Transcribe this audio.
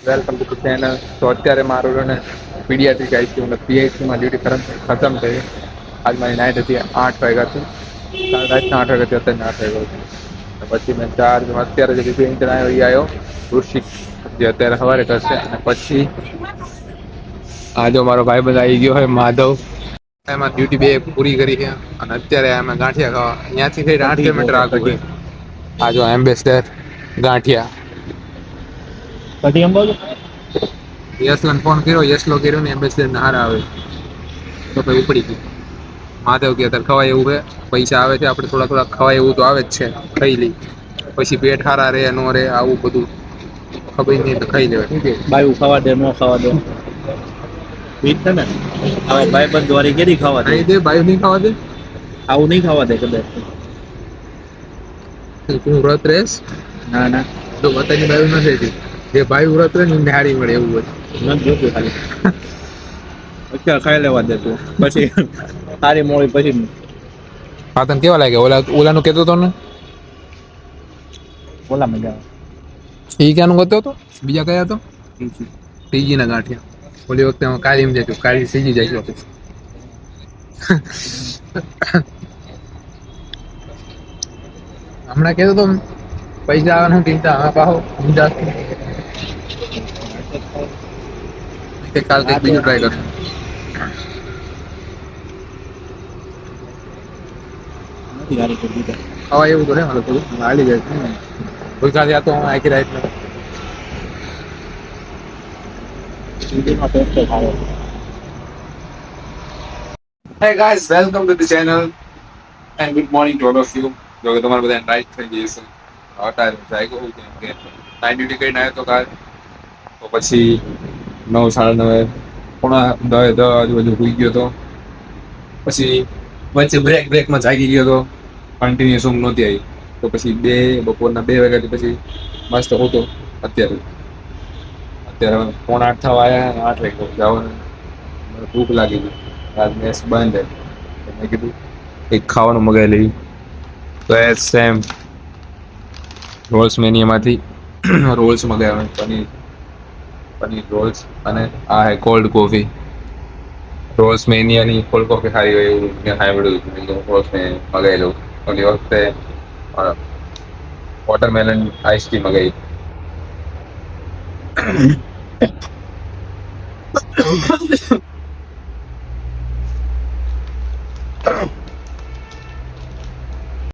Welcome to channel. તો અત્યારે મારું ને પીડીયાટ્રિક આઈસીયુ અને પીઆઈસીયુમાં ડ્યુટી ખતમ થઈ. આજ મારી નાઈટ હતી 8 વાગ્યાથી. કાલ રાતના 8 વાગ્યાથી અત્યારે 8 વાગ્યા પછી મેં અત્યારે આવ્યો ઋષિક જે અત્યારે સવારે કરશે અને પછી આ જો મારો ભાઈબંધ આવી ગયો હોય માધવ એમાં ડ્યુટી 2 પૂરી કરી છે અને અત્યારે અમે ગાંઠિયા ખાવા ત્યાંથી થઈ 8 કિલોમીટર આગું હોય. આ જો એમ્બેસેડર ગાંઠિયા કઢી અંબાજુ યશલાને ફોન કર્યો, યશલો કર્યો ને એમ્બેસેડર ને હારા આવે તો પછી ઉપડી ગયું. માધવ કે અત્યારે ખવાય એવું છે, પૈસા આવે છે આપણે થોડા થોડા ખવાય એવું તો આવે જ છે, ખાઈ લઈ પછી પેટ હારા રે નો રે આવું બધું ખબર નહીં તો ખાઈ લેવાય. બાયું ખાવા દે નો ખાવા દે વીજ છે ને હવે ભાઈબંધ દ્વારી કેરી ખાવા દે નહીં દે બાયું નહીં ખાવા દે. આવું નહીં ખાવા દે કદાચ. તું વ્રત રેસ ના ના તો વતનની બાયું નથી હતી. જે બાયું વ્રત રહે ને એમને હારી મળે એવું હોય. નથી જોતું ખાલી અત્યારે ખાઈ લેવા દે તું પછી સારી મોડી પછી હા તને કેવા લાગે ઓલાનું કહેતો હતો ને ઓલા મજા એ ક્યાંનું કહેતો હતો બીજા કયા હતો ટીજી ના ગાંઠિયા ઓલી વખતે હું કાળી એમ જતું કાળી સીજી જાય છે. હમણાં કહેતો તો પૈસા આવવાનું ચિંતા હા પાહો સમજા કાલ કંઈક બીજું ટ્રાય કરશું. નથી હારી કરી દીધા હવા એવું તો હે મારે થોડું હાલી જાય કોઈ કાલે આ તો હું આખી રાત સીધીનો ટેસ્ટ સારો Hey guys, welcome to the channel and good morning to all of you. જો કે તમારે બધા નાઈટ થઈ ગઈ છે. અત્યારે જાગ્યો હું કેમ કે નાઈટ ડ્યુટી કરીને આવ્યો તો કાલ તો પછી 9 9:30 પોણા 10 આજુબાજુ સુઈ ગયો તો પછી વચ્ચે બ્રેકમાં જાગી ગયો તો કન્ટિન્યુઅસ ઊંઘ નહોતી આવી તો પછી બપોરના 2 વાગ્યાથી પછી મસ્ત હતો. અત્યારે પોણા 8 થવા આવ્યા 8 વાગે જવાનું ભૂખ લાગી ગઈ. આજ મેસ બંધ મેં કીધું કંઈક ખાવાનું મગાવી લઈ તો એ સેમ રોલ્સ મેનિયામાંથી રોલ્સ મગાવ્યા પનીર રોલ્સ અને આ હે કોલ્ડ કોફી. રોલ્સ મેનિયાની કોલ્ડ કોફી ખાઈ હોય એવું મેં સાંભળ્યું રોલ્સ મેં મગાવી લઉં. ઓલી વખતે વોટરમેલન આઈસક્રીમ મગાવી.